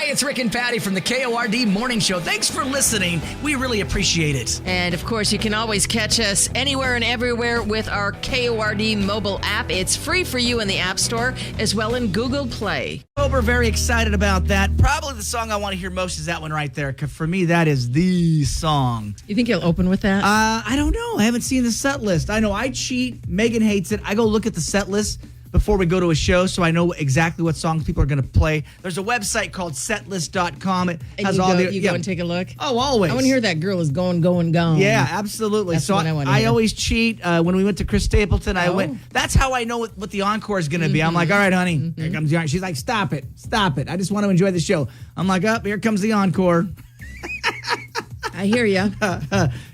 It's Rick and Patty from the KORD Morning Show. Thanks for listening. We really appreciate it. And, of course, you can always catch us anywhere and everywhere with our KORD mobile app. It's free for you in the App Store as well in Google Play. We're very excited about that. Probably the song I want to hear most is that one right there. 'Cause for me, that is the song. You think you'll open with that? I don't know. I haven't seen the set list. I know I cheat. Megan hates it. I go look at the set list before we go to a show, so I know exactly what songs people are going to play. There's a website called setlist.com. It and has you all go, the you go and take a look? Oh, always. I want to hear that girl is going, going, gone. Yeah, absolutely. That's so what I want to I hear. always cheat. When we went to Chris Stapleton, I went. That's how I know what the encore is going to be. I'm like, all right, honey, here comes the encore. She's like, stop it. I just want to enjoy the show. I'm like, here comes the encore. I hear you.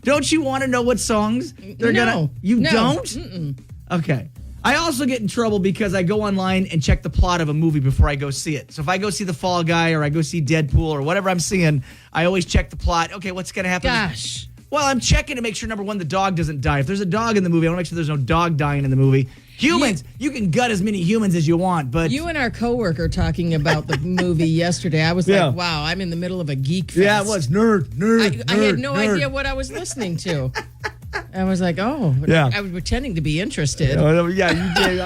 Don't you want to know what songs they're gonna? You don't? Mm-mm. Okay. I also get in trouble because I go online and check the plot of a movie before I go see it. So if I go see The Fall Guy or I go see Deadpool or whatever I'm seeing, I always check the plot. Okay, what's going to happen? Gosh. Well, I'm checking to make sure, number one, the dog doesn't die. If there's a dog in the movie, I want to make sure there's no dog dying in the movie. Humans, you can gut as many humans as you want, but... You and our coworker talking about the movie yesterday, I was like, wow, I'm in the middle of a geek fest. Yeah, it was. Nerd. I had no idea what I was listening to. I was like, I was pretending to be interested. Yeah, you did.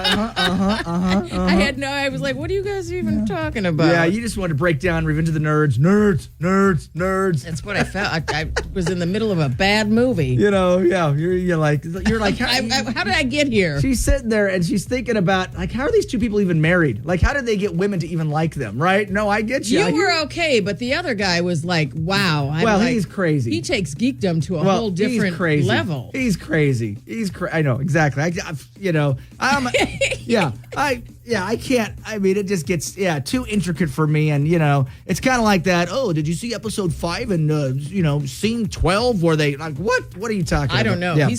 I was like, what are you guys even talking about? Yeah, you just wanted to break down Revenge of the Nerds. Nerds. That's what I felt. I was in the middle of a bad movie. You're like, how did I get here? She's sitting there and she's thinking about, like, how are these two people even married? Like, how did they get women to even like them, right? No, I get you. You were okay, but the other guy was like, wow. He's crazy. He takes geekdom to a whole different level. He's crazy. I know, exactly. I can't. I mean, it just gets, too intricate for me. And, it's kind of like that. Oh, did you see episode 5 and, scene 12 where they, like, what? What are you talking about? I don't know. Yeah.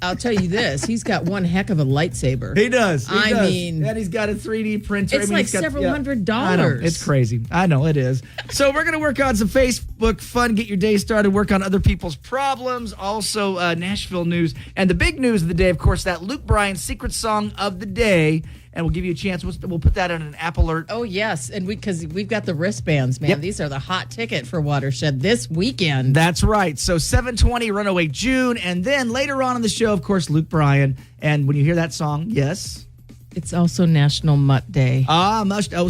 I'll tell you this. He's got one heck of a lightsaber. He does. And he's got a 3D printer. It's like several $100. I know. It's crazy. I know it is. So we're going to work on some Facebook fun, get your day started, work on other people's problems. Also, Nashville news. And the big news of the day, of course, that Luke Bryan secret song of the day. And we'll give you a chance. We'll put that on an app alert. Oh, yes. And because we've got the wristbands, man. Yep. These are the hot ticket for Watershed this weekend. That's right. So 720 Runaway June. And then later on in the show, of course, Luke Bryan. And when you hear that song, yes. It's also National Mutt Day. So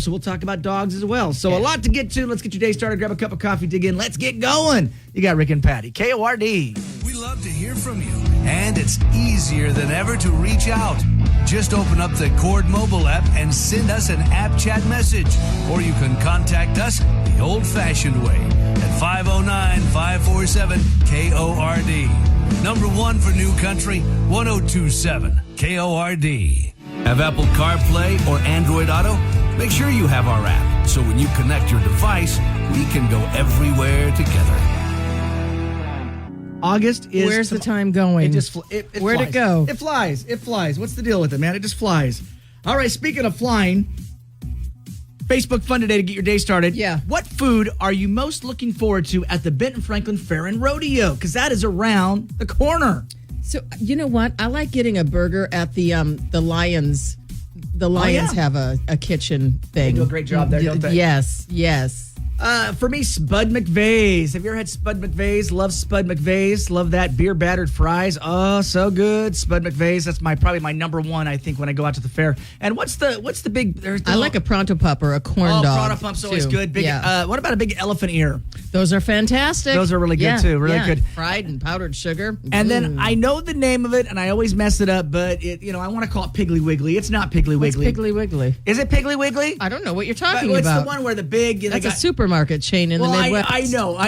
we'll talk about dogs as well. So a lot to get to. Let's get your day started. Grab a cup of coffee, dig in. Let's get going. You got Rick and Patty. KORD. We love to hear from you. And it's easier than ever to reach out. Just open up the KORD mobile app and send us an app chat message. Or you can contact us the old-fashioned way at 509-547-KORD. Number 1 for New Country, 1027 KORD. Have Apple CarPlay or Android Auto? Make sure you have our app, so when you connect your device, we can go everywhere together. August is... Where's the time going? It just Where'd flies. it go? It flies. What's the deal with it, man? It just flies. All right, speaking of flying, Facebook fun today to get your day started. Yeah. What food are you most looking forward to at the Benton Franklin Fair and Rodeo? Because that is around the corner. So, you know what? I like getting a burger at the Lions. The Lions have a kitchen thing. They do a great job there, don't they? Yes. For me, Spud McVeigh's. Have you ever had Spud McVeigh's? Love Spud McVeigh's. Love that beer battered fries. Oh, so good. Spud McVeigh's. That's probably my number 1, I think, when I go out to the fair. And what's the big? I like a Pronto Pup or a corn dog. Pronto Pup's always good. Big. Yeah. What about a big elephant ear? Those are fantastic. Those are really good too. Really good. Fried and powdered sugar. And then I know the name of it, and I always mess it up. But I want to call it Piggly Wiggly. It's not Piggly Wiggly. What's Piggly Wiggly? Is it Piggly Wiggly? I don't know what you're talking it's about. It's the one where the big. That's a supermarket chain in the Midwest. I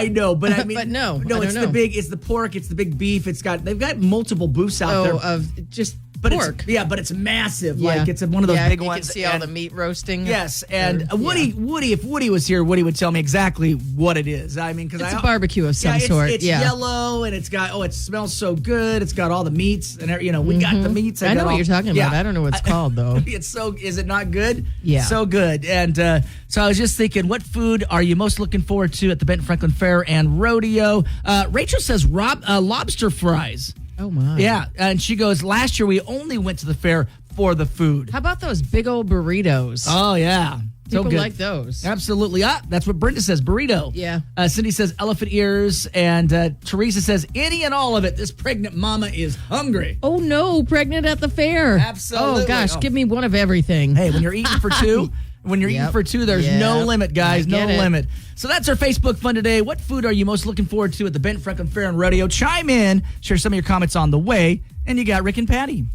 know, but I mean, but no, it's the big. It's the pork. It's the big beef. They've got multiple booths out there. Of just but pork. But it's massive. Yeah. Like it's one of those big ones. You can see all the meat roasting. Yes, and Woody, if Woody was here, Woody would tell me exactly what it is. I mean, because it's a barbecue of some sort. It's yellow and it's got it smells so good. It's got all the meats and we got the meats. I know what you're talking about. I don't know what it's called though. Is it not good? Yeah, so good. And so I was just thinking, what food are you most looking forward to at the Benton Franklin Fair and Rodeo? Rachel says lobster fries. Oh, my. Yeah, and she goes, last year we only went to the fair for the food. How about those big old burritos? Oh, yeah. People good. like those. Absolutely. That's what Brenda says. Burrito. Yeah. Cindy says elephant ears. And Teresa says any and all of it. This pregnant mama is hungry. Oh, no. Pregnant at the fair. Absolutely. Oh, gosh. Give me one of everything. Hey, when you're eating for two, there's no limit, guys. No limit. So that's our Facebook fun today. What food are you most looking forward to at the Ben Franklin Fair and Rodeo? Chime in. Share some of your comments on the way. And you got Rick and Patty.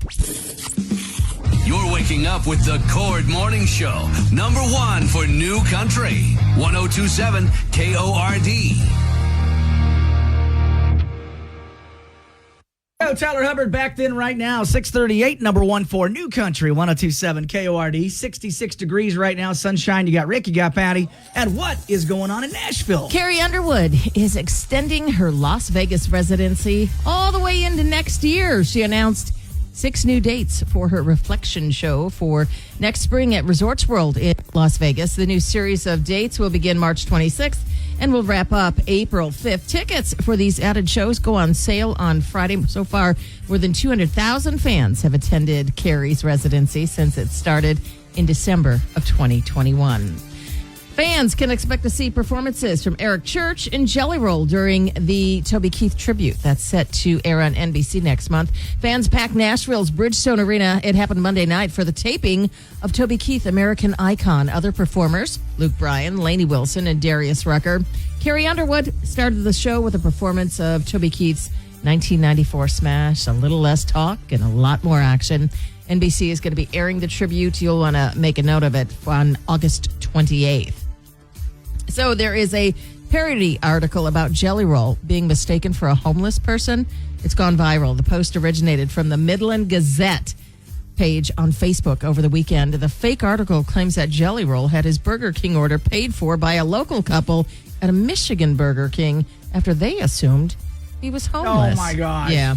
You're waking up with the Cord Morning Show. Number 1 for New Country. 1027 KORD. Tyler Hubbard back then right now, 638, number 1 for New Country, 1027 KORD, 66 degrees right now, sunshine. You got Rick, you got Patty. And what is going on in Nashville? Carrie Underwood is extending her Las Vegas residency all the way into next year. She announced 6 new dates for her Reflection show for next spring at Resorts World in Las Vegas. The new series of dates will begin March 26th and will wrap up April 5th. Tickets for these added shows go on sale on Friday. So far, more than 200,000 fans have attended Carrie's residency since it started in December of 2021. Fans can expect to see performances from Eric Church and Jelly Roll during the Toby Keith tribute that's set to air on NBC next month. Fans packed Nashville's Bridgestone Arena. It happened Monday night for the taping of Toby Keith, American Icon. Other performers, Luke Bryan, Lainey Wilson, and Darius Rucker. Carrie Underwood started the show with a performance of Toby Keith's 1994 smash, A Little Less Talk and a lot more action. NBC is going to be airing the tribute. You'll want to make a note of it on August 28th. So there is a parody article about Jelly Roll being mistaken for a homeless person. It's gone viral. The post originated from the Midland Gazette page on Facebook over the weekend. The fake article claims that Jelly Roll had his Burger King order paid for by a local couple at a Michigan Burger King after they assumed he was homeless. Oh, my gosh. Yeah.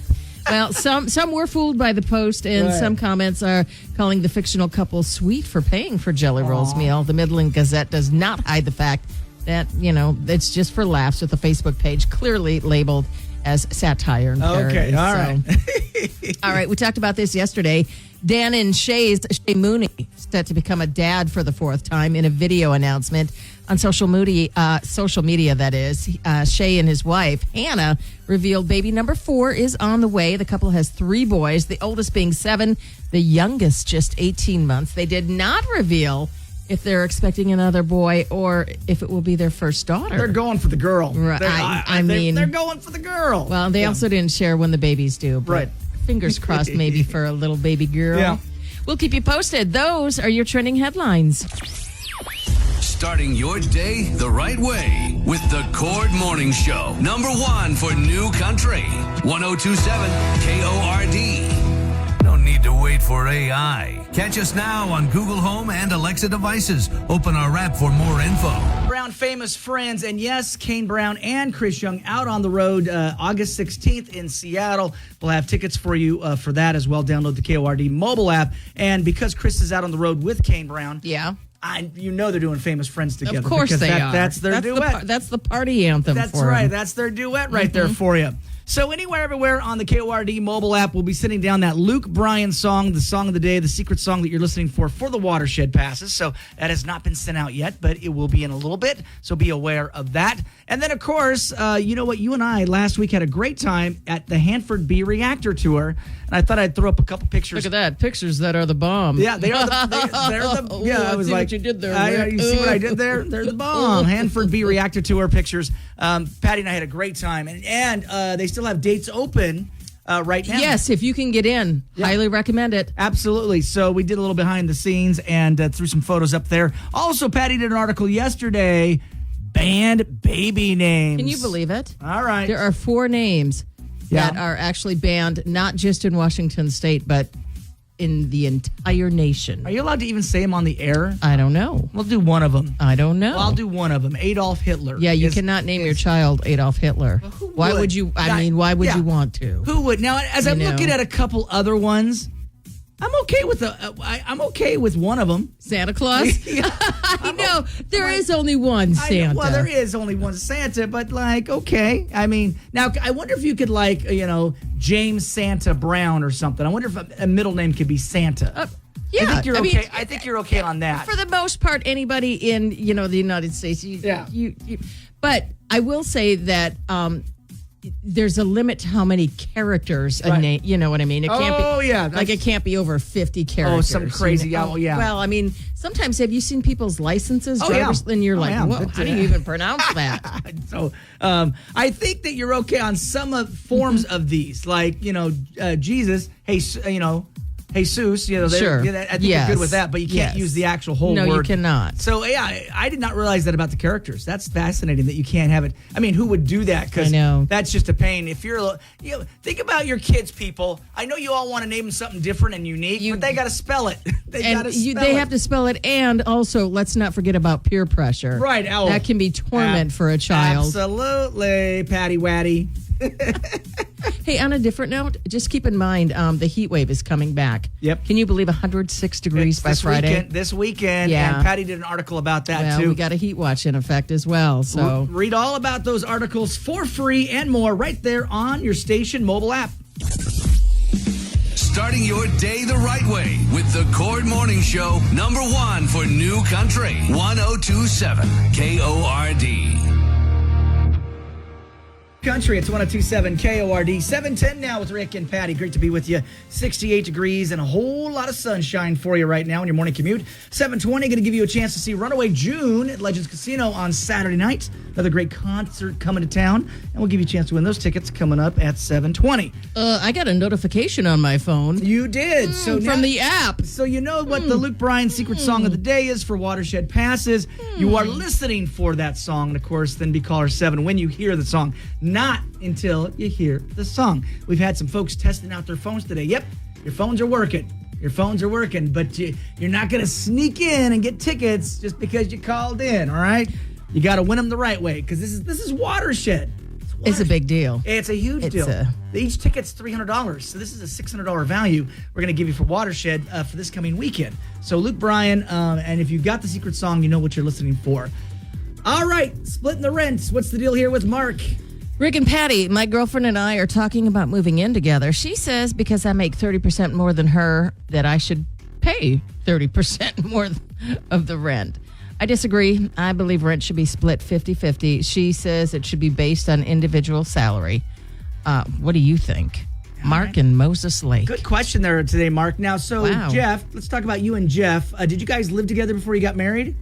Well, some were fooled by the post, and some comments are calling the fictional couple sweet for paying for Jelly Roll's meal. The Midland Gazette does not hide the fact that, it's just for laughs with the Facebook page clearly labeled as satire and parody. Okay, all right. All right, we talked about this yesterday. Dan and Shay Mooney set to become a dad for the 4th time in a video announcement on social media, that is. Shay and his wife, Hannah, revealed baby number 4 is on the way. The couple has 3 boys, the oldest being 7, the youngest just 18 months. They did not reveal if they're expecting another boy or if it will be their first daughter. They're going for the girl. Right. They're going for the girl. Well, they also didn't share when the baby's due, but fingers crossed maybe for a little baby girl. Yeah. We'll keep you posted. Those are your trending headlines. Starting your day the right way with the Cord Morning Show. Number 1 for New Country. 1027 KORD. No need to wait for AI. Catch us now on Google Home and Alexa devices. Open our app for more info. Brown Famous Friends, and yes, Kane Brown and Chris Young out on the road August 16th in Seattle. We'll have tickets for you for that as well. Download the KORD mobile app. And because Chris is out on the road with Kane Brown, they're doing Famous Friends together. Of course they are. That's their duet. That's the party anthem. That's for right. them. That's their duet right there for you. So anywhere, everywhere on the KORD mobile app, we'll be sitting down that Luke Bryan song, the song of the day, the secret song that you're listening for the Watershed passes. So that has not been sent out yet, but it will be in a little bit. So be aware of that. And then, of course, you know what? You and I last week had a great time at the Hanford B Reactor Tour. And I thought I'd throw up a couple pictures. Look at that. Pictures that are the bomb. Yeah, they are I was like, what you did there. You see what I did there? They're the bomb. Hanford B Reactor Tour pictures. Patty and I had a great time. And they still have dates open right now. Yes, if you can get in. Yeah. Highly recommend it. Absolutely. So we did a little behind the scenes and threw some photos up there. Also, Patty did an article yesterday, banned baby names. Can you believe it? All right. There are 4 names that are actually banned, not just in Washington State, but in the entire nation. Are you allowed to even say them on the air? I don't know. We'll do one of them. I don't know. Well, I'll do one of them. Adolf Hitler. Yeah, you cannot name your child Adolf Hitler. Why would you? Why would you want to? Who would? Now, as I'm looking at a couple other ones, I'm okay with I'm okay with one of them. Santa Claus? I know. There is only one Santa. Well, there is only one Santa, but okay. I mean, now I wonder if you could James Santa Brown or something. I wonder if a middle name could be Santa. Yeah, I think you're I okay. mean, I think you're okay on that. For the most part, anybody in the United States, but I will say that there's a limit to how many characters a name. You know what I mean? It can't be. Yeah, like it can't be over 50 characters. some crazy. Yeah. Well, I mean, sometimes have you seen people's licenses? Yeah. And you're like, yeah. whoa, how do you even pronounce that? So I think that you're okay on some forms of these, like Jesus. Hey, Jesus, Sure. I think you're good with that, but you can't use the actual whole word. No, you cannot. So, yeah, I did not realize that about the characters. That's fascinating that you can't have it. I mean, who would do that? Because that's just a pain. If you're, think about your kids, people. I know you all want to name them something different and unique, but they got to spell it. They have to spell it. And also, let's not forget about peer pressure. Right. Oh, that can be torment for a child. Absolutely, Patty Waddy. Hey, on a different note, just keep in mind the heat wave is coming back. Yep. Can you believe 106 degrees by Friday? This weekend. Yeah. And Patty did an article about that, too. We got a heat watch in effect as well. So read all about those articles for free and more right there on your station mobile app. Starting your day the right way with the Cord Morning Show, #1 for New Country, 1027 KORD. Country, it's 1027 KORD, 710 now with Rick and Patty. Great to be with you. 68 degrees and a whole lot of sunshine for you right now in your morning commute. 720, going to give you a chance to see Runaway June at Legends Casino on Saturday night. Another great concert coming to town, and we'll give you a chance to win those tickets coming up at 720. I got a notification on my phone. You did. From the app. So you know what the Luke Bryan secret song of the day is for Watershed Passes. You are listening for that song, and of course, then be caller 7 when you hear the song. Not until you hear the song. We've had some folks testing out their phones today. Yep, your phones are working. Your phones are working, but you're not going to sneak in and get tickets just because you called in, all right? You got to win them the right way because this is Watershed. It's a big deal. It's a huge deal. Each ticket's $300, so this is a $600 value we're going to give you for Watershed for this coming weekend. So Luke Bryan, and if you got the secret song, you know what you're listening for. All right, splitting the rent. What's the deal here with Mark? Rick and Patty, my girlfriend and I are talking about moving in together. She says because I make 30% more than her that I should pay 30% more of the rent. I disagree. I believe rent should be split 50-50. She says it should be based on individual salary. What do you think? Mark and Moses Lake. Good question there today, Mark. Now, Jeff, let's talk about you and Jeff. Did you guys live together before you got married?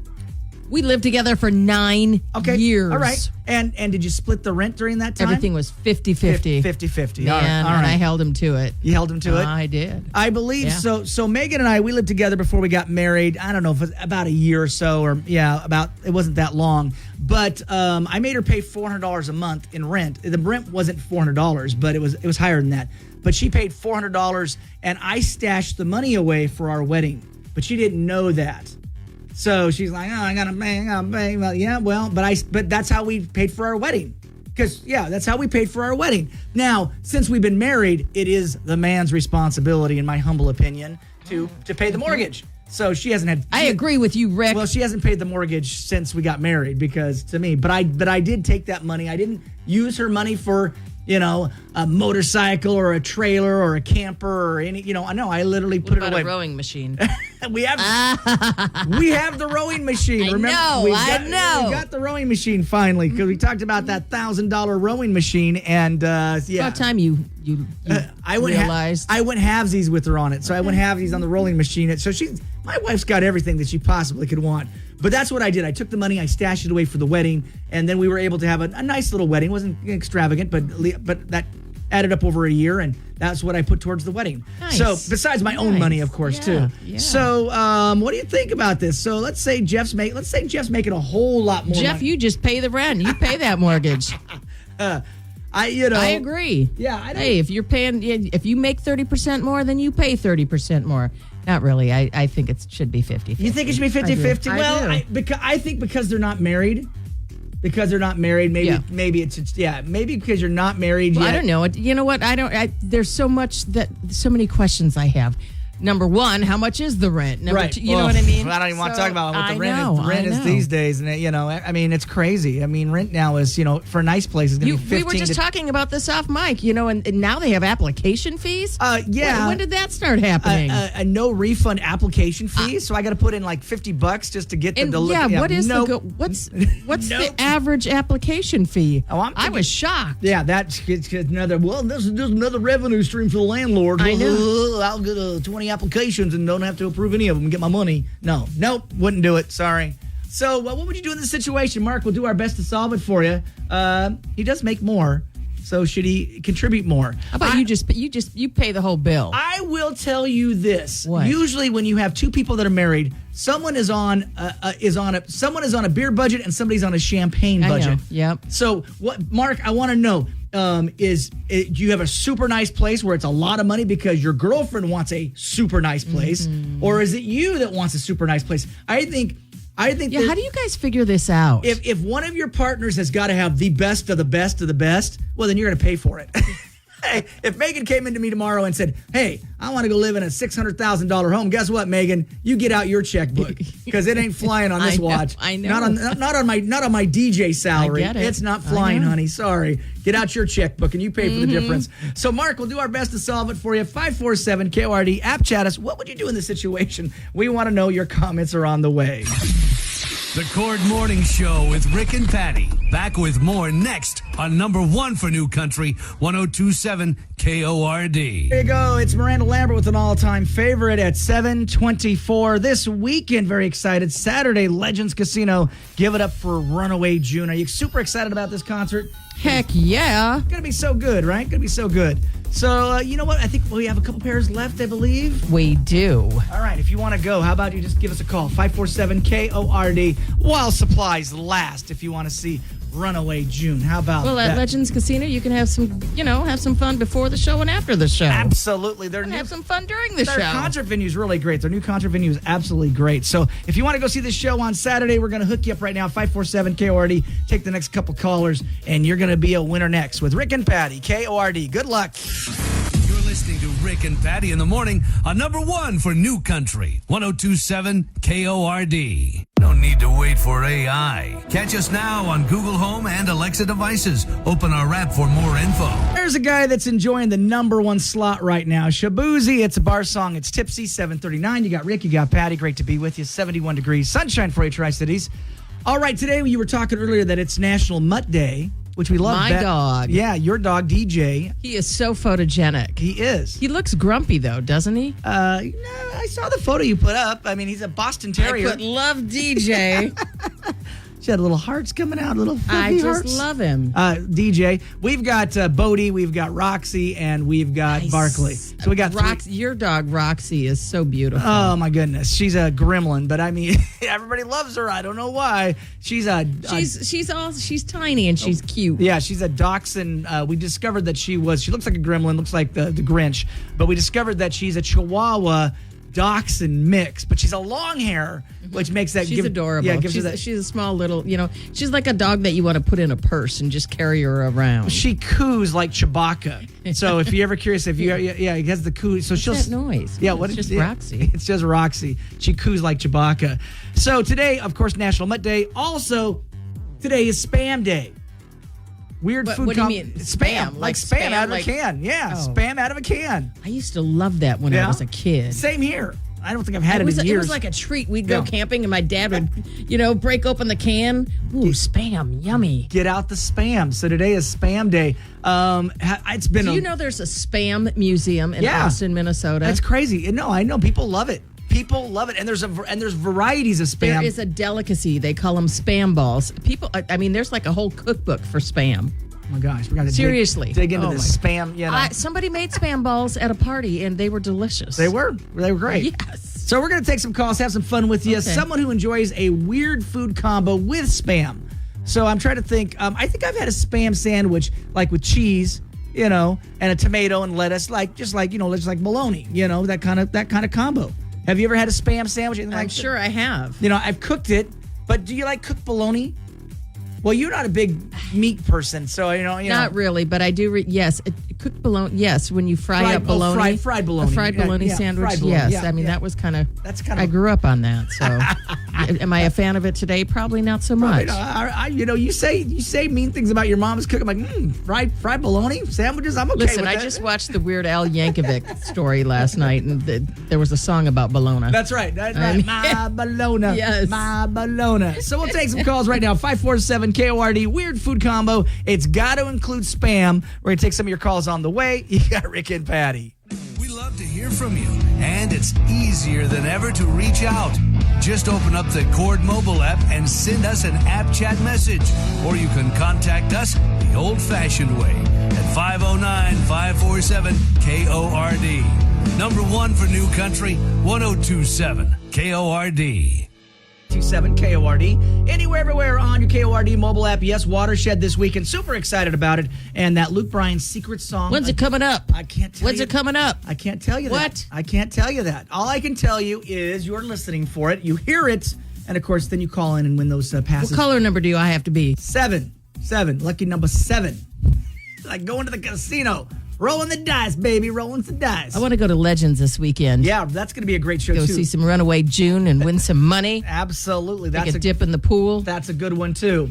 We lived together for 9 years. All right. And did you split the rent during that time? Everything was 50-50. 50-50. Man, all right. And I held him to it. You held him to it? I did. I believe so. So Megan and I, we lived together before we got married. I don't know if it was about a year or so, it wasn't that long. But I made her pay $400 a month in rent. The rent wasn't $400, but it was higher than that. But she paid $400, and I stashed the money away for our wedding. But she didn't know that. So she's like, I gotta pay. Well, but that's how we paid for our wedding. Because, that's how we paid for our wedding. Now, since we've been married, it is the man's responsibility, in my humble opinion, to pay the mortgage. So she hasn't had. I agree with you, Rick. Well, she hasn't paid the mortgage since we got married because to me, but I did take that money. I didn't use her money for a motorcycle or a trailer or a camper or any. No, I literally put it away. A rowing machine. we have the rowing machine. I know. We got the rowing machine finally because we talked about that $1,000 rowing machine and About time you I went realized. I went halvesies with her on it. So I went halvesies on the rolling machine. So my wife's got everything that she possibly could want. But that's what I did. I took the money, I stashed it away for the wedding, and then we were able to have a nice little wedding. It wasn't extravagant, but that added up over a year, and that's what I put towards the wedding. Nice. So besides my own money, of course, too. Yeah. So what do you think about this? So let's say Jeff's making a whole lot more Jeff, money. you just pay the rent. You pay that mortgage. I agree. Yeah. If you make 30% more, then you pay 30% more. Not really. I think it should be 50-50. You think it should be 50-50? Well, I think because they're not married. Maybe it's maybe because you're not married yet. I don't know. You know what? There's so many questions I have. number one, how much is the rent? Number Right. two, you know what I mean? I don't even want to talk about what the I rent is know. these days. And, I mean, it's crazy. I mean, rent now is, for a nice place, is going to be 15 we were just talking about this off mic, and now they have application fees? Yeah. When did that start happening? A no refund application fee. So I got to put in like $50 just to get the delivery. What is what's the average application fee? I was shocked. Yeah, that's another. Well, this is just another revenue stream for the landlord. I know. I'll get 20 applications and don't have to approve any of them and get my money. Nope, wouldn't do it. Sorry. So, what would you do in this situation, Mark? We'll do our best to solve it for you. He does make more, so should he contribute more? How about you pay the whole bill? I will tell you this. What? Usually, when you have two people that are married, someone is on a beer budget and somebody's on a champagne budget. I know. Yep. So, what, Mark? I want to know. Do you have a super nice place where it's a lot of money because your girlfriend wants a super nice place, or is it you that wants a super nice place? I think. Yeah. How do you guys figure this out? If one of your partners has got to have the best of the best of the best, well, then you're going to pay for it. Hey, if Megan came into me tomorrow and said, "Hey, I want to go live in a $600,000 home," guess what, Megan? You get out your checkbook because it ain't flying on this watch. I know. Not on my DJ salary. I get it. It's not flying, honey. Sorry. Get out your checkbook and you pay for the difference. So, Mark, we'll do our best to solve it for you. 547 KORD. App chat us. What would you do in this situation? We want to know. Your comments are on the way. The Cord Morning Show with Rick and Patty. Back with more next on number one for New Country, 1027 KORD. There you go. It's Miranda Lambert with an all-time favorite at 7:24 this weekend. Very excited. Saturday, Legends Casino. Give it up for Runaway June. Are you super excited about this concert? Heck yeah. It's going to be so good, right? Going to be so good. So, you know what? I think we have a couple pairs left, I believe. We do. All right. If you want to go, how about you just give us a call? 547 KORD while supplies last if you want to see Runaway June. How about that? Well, at Legends Casino, you can have some fun before the show and after the show. Absolutely. Have some fun during the show. Their concert venue is really great. Their new concert venue is absolutely great. So if you want to go see this show on Saturday, we're going to hook you up right now, 547 KORD. Take the next couple callers, and you're going to be a winner next with Rick and Patty, KORD. Good luck. You're listening to Rick and Patty in the morning on number one for New Country, 1027 KORD. No need to wait for AI. Catch us now on Google Home and Alexa devices. Open our app for more info. There's a guy that's enjoying the number one slot right now. Shabuzi, it's a bar song. It's Tipsy, 7:39. You got Rick, you got Patty. Great to be with you. 71 degrees. Sunshine for you, Tri-Cities. All right, today you were talking earlier that it's National Mutt Day, which we love. My dog. Yeah, your dog, DJ. He is so photogenic. He is. He looks grumpy, though, doesn't he? No, I saw the photo you put up. I mean, he's a Boston Terrier. I put love DJ. She had little hearts coming out, little fluffy I hearts. just love him. DJ. We've got Bodie, we've got Roxy, and we've got Barkley. So we got Roxy. Your dog, Roxy, is so beautiful. Oh, my goodness. She's a gremlin, but I mean, everybody loves her. I don't know why. She's tiny and she's cute. Yeah, she's a dachshund. We discovered that she looks like a gremlin, looks like the Grinch, but we discovered that she's a Chihuahua dachshund mix, but she's a long hair, which makes that she's adorable. Yeah, gives she's, her that. She's a small little, she's like a dog that you want to put in a purse and just carry her around. She coos like Chewbacca. So if you're ever curious, he has the coo. So What's that noise? Yeah, it's just Roxy. It's just Roxy. She coos like Chewbacca. So today, of course, National Mutt Day. Also, today is Spam Day. Weird food. What do you mean? Spam, like spam out of a can. Yeah, spam out of a can. I used to love that when I was a kid. Same here. I don't think I've had it in years. It was like a treat. We'd go camping and my dad would, break open the can. Ooh, spam, yummy. Get out the spam. So today is Spam Day. It's been. Do you know there's a spam museum in Austin, Minnesota? That's crazy. No, I know people love it. People love it, and there's varieties of spam. There is a delicacy. They call them spam balls. There's like a whole cookbook for spam. Oh my gosh, we got to seriously dig into this spam. Somebody made spam balls at a party, and they were delicious. They were great. Yes. So we're gonna take some calls, have some fun with you. Okay. Someone who enjoys a weird food combo with spam. So I'm trying to think. I think I've had a spam sandwich like with cheese, and a tomato and lettuce, just like bologna, that kind of combo. Have you ever had a spam sandwich? I'm sure I have. I've cooked it, but do you like cooked bologna? Well, you're not a big meat person, so Not really, but I do. Yes, cooked bologna. Yes, when you fry up bologna, fried bologna, a fried bologna sandwich. Fried bologna. Yes, Yeah, I mean yeah. that was kind of. That's kind of. I grew up on that, so am I a fan of it today? Probably not so much. You say mean things about your mom's cooking. I'm like, fried bologna sandwiches. I'm okay Listen, with I that. just watched the Weird Al Yankovic story last night, and there was a song about bologna. That's right. That's right. My bologna. Yes. My bologna. So we'll take some calls right now. 547 KORD. Weird food combo. It's got to include Spam. We're going to take some of your calls on the way. You got Rick and Patty. We love to hear from you, and it's easier than ever to reach out. Just open up the Cord mobile app and send us an app chat message, or you can contact us the old-fashioned way at 509-547-KORD. Number one for New Country, 1027 KORD. 27 KORD. Anywhere, everywhere on your KORD mobile app. Yes, Watershed this weekend. Super excited about it. And that Luke Bryan secret song. When's it coming up? I can't tell you. When's it coming up? I can't tell you that. What? I can't tell you that. All I can tell you is you're listening for it. You hear it. And, of course, then you call in and win those passes. What color number do I have to be? 7. Lucky number 7. Like going to the casino. Rolling the dice, baby. Rolling the dice. I want to go to Legends this weekend. Yeah, that's going to be a great show, Go too. see some Runaway June and win some money. Absolutely. Take a dip in the pool. That's a good one, too.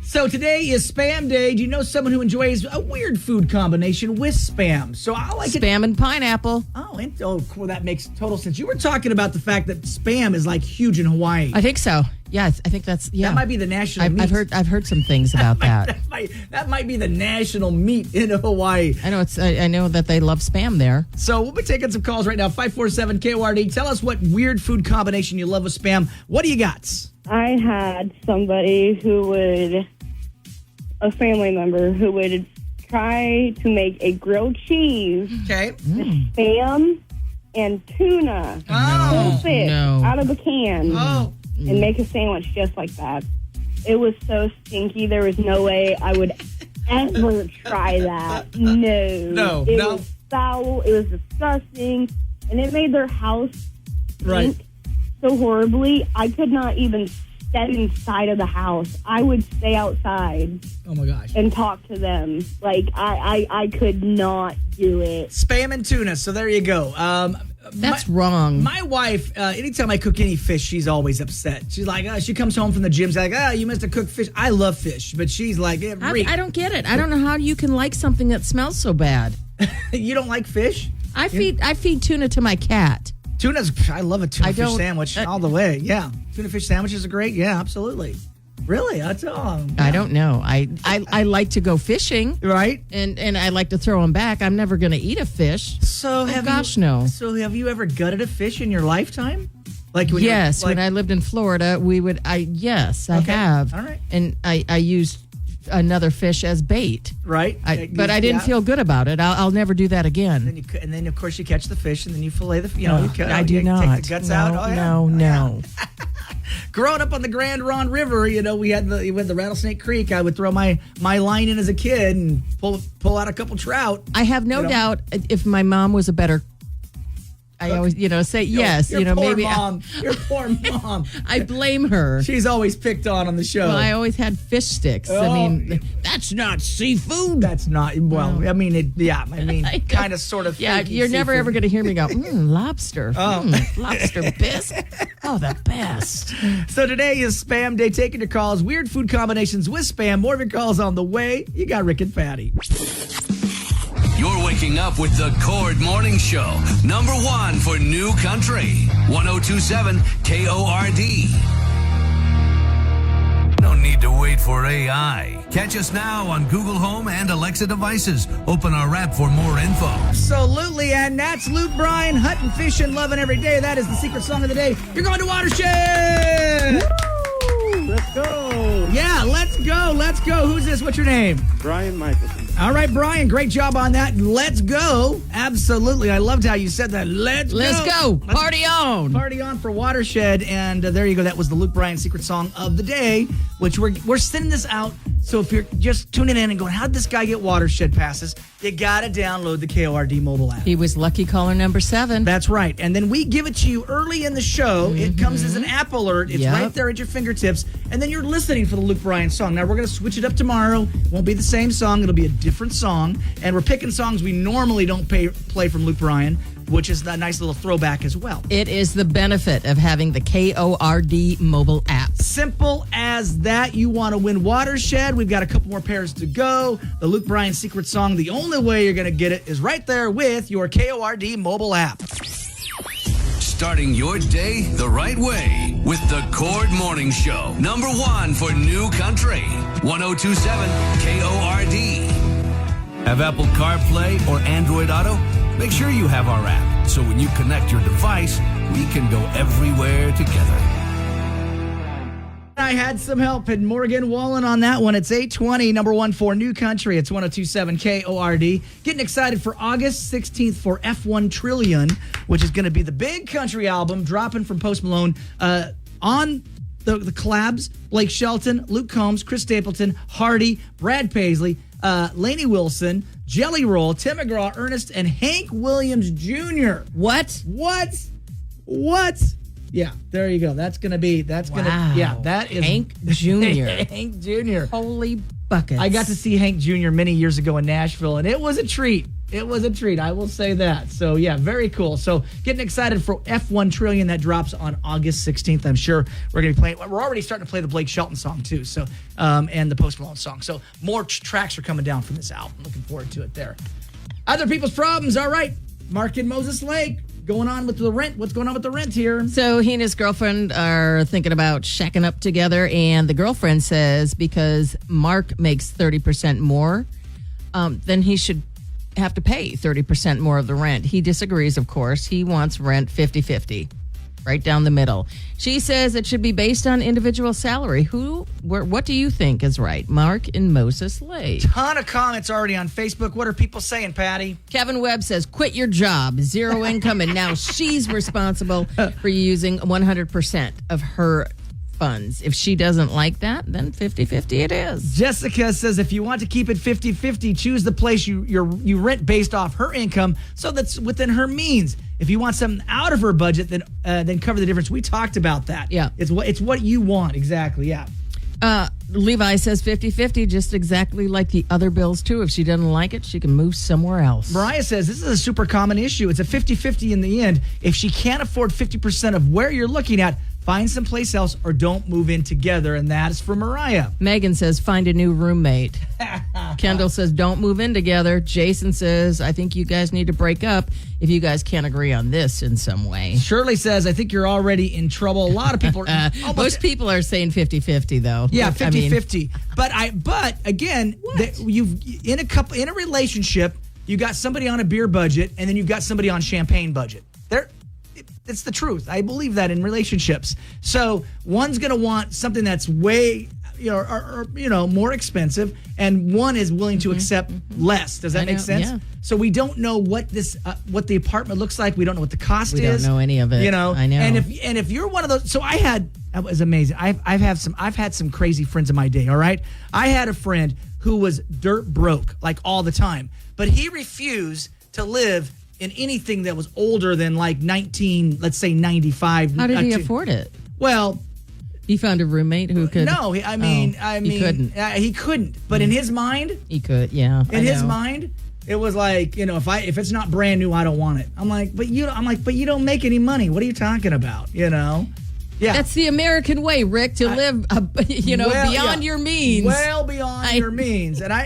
So today is Spam Day. Do you know someone who enjoys a weird food combination with Spam? So I like it. Spam and pineapple. Oh, cool. That makes total sense. You were talking about the fact that Spam is like huge in Hawaii. I think so. Yeah, I think that's That might be the national meat. I've heard some things about that. That might be the national meat in Hawaii. I know I know that they love Spam there. So we'll be taking some calls right now. 547 KORD. Tell us what weird food combination you love with Spam. What do you got? I had somebody a family member who would try to make a grilled cheese, Okay. Spam, and tuna, whole fish out of a can, and make a sandwich just like that. It was so stinky. There was no way I would ever try that. No. It was foul. It was disgusting. And it made their house stink so horribly. I could not even step inside of the house. I would stay outside. Oh my gosh. And talk to them. Like I could not do it. Spam and tuna. So there you go. That's wrong. My wife, anytime I cook any fish, she's always upset. She's like, she comes home from the gym, she's like, you must have cooked fish. I love fish, but she's like, I don't get it. I don't know how you can like something that smells so bad. You don't like fish? I feed tuna to my cat. I love a tuna fish sandwich all the way. Yeah. Tuna fish sandwiches are great. Yeah, absolutely. Really? That's all. Yeah. I don't know. I like to go fishing. Right. And I like to throw them back. I'm never going to eat a fish. So no. So have you ever gutted a fish in your lifetime? Like when yes, when I lived in Florida, I have. All right. And I used another fish as bait. Right. But I didn't feel good about it. I'll never do that again. And then of course you catch the fish and then you fillet the I do not. Take the guts out. No. Growing up on the Grand Ronde River, we had the Rattlesnake Creek. I would throw my line in as a kid and pull out a couple trout. I have no doubt if my mom was a better I always, say yes. Your poor maybe mom. Your poor mom. I blame her. She's always picked on the show. Well, I always had fish sticks. Oh. I mean, that's not seafood. That's not. Well, I mean, kind of, sort of. Yeah, you're never ever going to hear me go, lobster. Lobster bisque. Oh, the best. So today is Spam Day. Taking your calls. Weird food combinations with Spam. More of your calls on the way. You got Rick and Patty. You're waking up with the Cord Morning Show. Number one for New Country. 1027 KORD. No need to wait for AI. Catch us now on Google Home and Alexa devices. Open our app for more info. Absolutely, and that's Luke Bryan, hunting, fishing, loving every day. That is the secret song of the day. You're going to Watershed! Woo! Let's go! Yeah, let's go. Let's go. Who's this? What's your name? Brian Michelson. All right, Brian, great job on that. Let's go. Absolutely. I loved how you said that. Let's go. Party on. Party on for Watershed. And there you go. That was the Luke Bryan secret song of the day, which we're sending this out So if you're just tuning in and going, how'd this guy get watershed passes? You got to download the KORD mobile app. He was lucky caller number 7. That's right. And then we give it to you early in the show. It comes as an app alert. It's right there at your fingertips. And then you're listening for the Luke Bryan song. Now, we're going to switch it up tomorrow. It won't be the same song. It'll be a different song. And we're picking songs we normally don't play from Luke Bryan, which is a nice little throwback as well. It is the benefit of having the KORD mobile app. Simple as that. You want to win Watershed. We've got a couple more pairs to go. The Luke Bryan secret song. The only way you're going to get it is right there with your KORD mobile app. Starting your day the right way with the Cord Morning Show. Number 1 for New Country. 1027 KORD. Have Apple CarPlay or Android Auto? Make sure you have our app, so when you connect your device, we can go everywhere together. I had some help in Morgan Wallen on that one. It's 8:20, number 1 for New Country. It's 1027 KORD. Getting excited for August 16th for F1 Trillion, which is going to be the big country album dropping from Post Malone on the collabs. Blake Shelton, Luke Combs, Chris Stapleton, Hardy, Brad Paisley, Lainey Wilson, Jelly Roll, Tim McGraw, Ernest, and Hank Williams Jr. What? Yeah, there you go. That is Hank Jr. Hank Jr. Holy buckets. I got to see Hank Jr. many years ago in Nashville, and it was a treat. I will say that. So, yeah, very cool. So, getting excited for F1 Trillion that drops on August 16th. I'm sure we're going to be playing. We're already starting to play the Blake Shelton song, too, so and the Post Malone song. So, more tracks are coming down from this album. Looking forward to it there. Other people's problems. All right. Mark in Moses Lake. Going on with the rent? What's going on with the rent here? So he and his girlfriend are thinking about shacking up together, and the girlfriend says because Mark makes 30% more, then he should have to pay 30% more of the rent. He disagrees, of course. He wants rent 50-50, right down the middle. She says it should be based on individual salary. What do you think is right? Mark in Moses Lake. Ton of comments already on Facebook. What are people saying, Patty? Kevin Webb says, quit your job, 0 income, and now she's responsible for using 100% of her funds. If she doesn't like that, then 50-50 it is. Jessica says, if you want to keep it 50-50, choose the place you rent based off her income, so that's within her means. If you want something out of her budget, then cover the difference. We talked about that. Yeah. It's what you want. Exactly, yeah. Levi says 50-50, just exactly like the other bills, too. If she doesn't like it, she can move somewhere else. Mariah says this is a super common issue. It's a 50-50 in the end. If she can't afford 50% of where you're looking at, find someplace else or don't move in together. And that is for Mariah. Megan says, find a new roommate. Kendall says, don't move in together. Jason says, I think you guys need to break up if you guys can't agree on this in some way. Shirley says, I think you're already in trouble. A lot of people are... most people are saying 50-50, though. Yeah, 50-50. But again, you've in a relationship, you got somebody on a beer budget, and then you've got somebody on champagne budget. It's the truth. I believe that in relationships. So one's going to want something that's way, more expensive, and one is willing to accept less. Does that make sense? Yeah. So we don't know what the apartment looks like. We don't know what the cost is. We don't know any of it. I know. And if you're one of those, so that was amazing. I've had some crazy friends in my day. All right, I had a friend who was dirt broke like all the time, but he refused to live in anything that was older than like 95. How did he afford it? Well, he found a roommate who could. No, he couldn't. He couldn't. But in his mind, he could. Yeah. In his mind, it was like, if it's not brand new, I don't want it. I'm like, but you don't make any money. What are you talking about? Yeah. That's the American way, Rick, to live, beyond your means. Well beyond your means. And I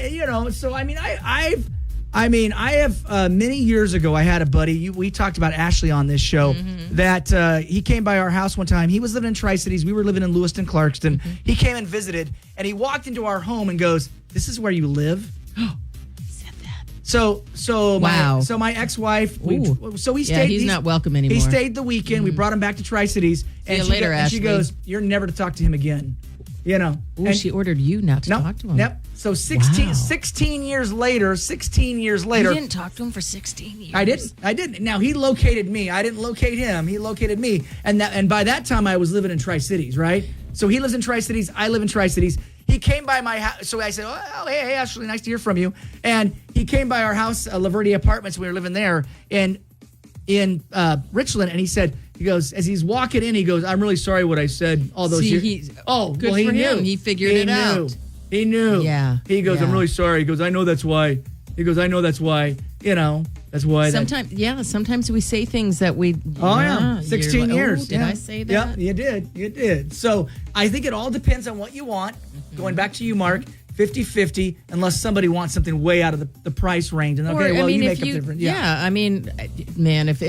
have many years ago, I had a buddy. We talked about Ashley on this show. That he came by our house one time. He was living in Tri-Cities. We were living in Lewiston, Clarkston. He came and visited, and he walked into our home and goes, "This is where you live." He said that. So wow. My ex-wife. He stayed. He's not welcome anymore. He stayed the weekend. We brought him back to Tri-Cities, and Ashley. She goes, "You're never to talk to him again." And she ordered you not to talk to him. Yep. So 16 years later. You didn't talk to him for 16 years. I didn't. Now, he located me. I didn't locate him. He located me. And by that time, I was living in Tri-Cities, right? So he lives in Tri-Cities. I live in Tri-Cities. he came by my house. So I said, oh, hey, Ashley, nice to hear from you. And he came by our house, Laverty Apartments. We were living there in Richland. And he goes, as he's walking in, he goes, I'm really sorry what I said all those years. Good well, for him. He figured it out. He knew. Yeah. He goes, I'm really sorry. He goes, I know that's why. He goes, I know that's why. That's why. Sometimes we say things that we. 16 years. Did I say that? Yeah, you did. So I think it all depends on what you want. Going back to you, Mark, 50-50, unless somebody wants something way out of the price range. And you make up different. Yeah, I mean, man, if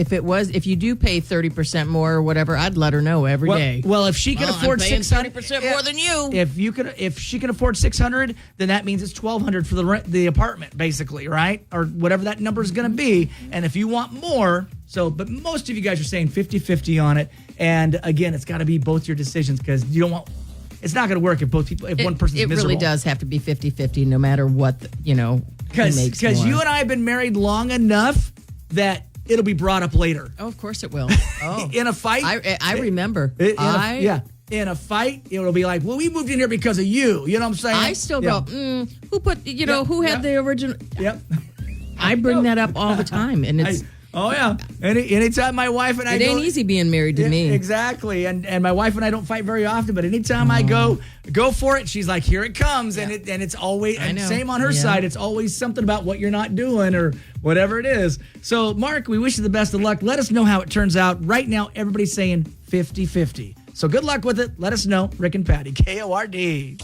you do pay 30% more or whatever, I'd let her know every day. Well, if she can afford I'm paying 600, 30% more than you. If she can afford $600, then that means it's $1,200 for the apartment, basically, right? Or whatever that number is going to be. And if you want more, but most of you guys are saying 50-50 on it. And again, it's got to be both your decisions because you don't want. It's not going to work if one person's miserable. It really does have to be 50-50 no matter what, Because you and I have been married long enough that it'll be brought up later. Oh, of course it will. Oh. In a fight. I remember. In a fight, it'll be like, well, we moved in here because of you. You know what I'm saying? I still go, who put, who had the original. Yep. I bring that up all the time. And it's. Anytime my wife and I it ain't easy being married to me. Exactly. And my wife and I don't fight very often, but anytime I go for it, she's like, here it comes. Yeah. And it's always, and same on her side, it's always something about what you're not doing or whatever it is. So, Mark, we wish you the best of luck. Let us know how it turns out. Right now, everybody's saying 50-50. So good luck with it. Let us know. Rick and Patty, KORD.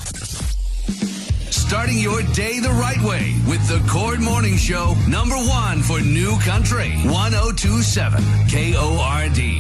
Starting your day the right way with the Cord Morning Show, #1 for New Country, 1027 KORD.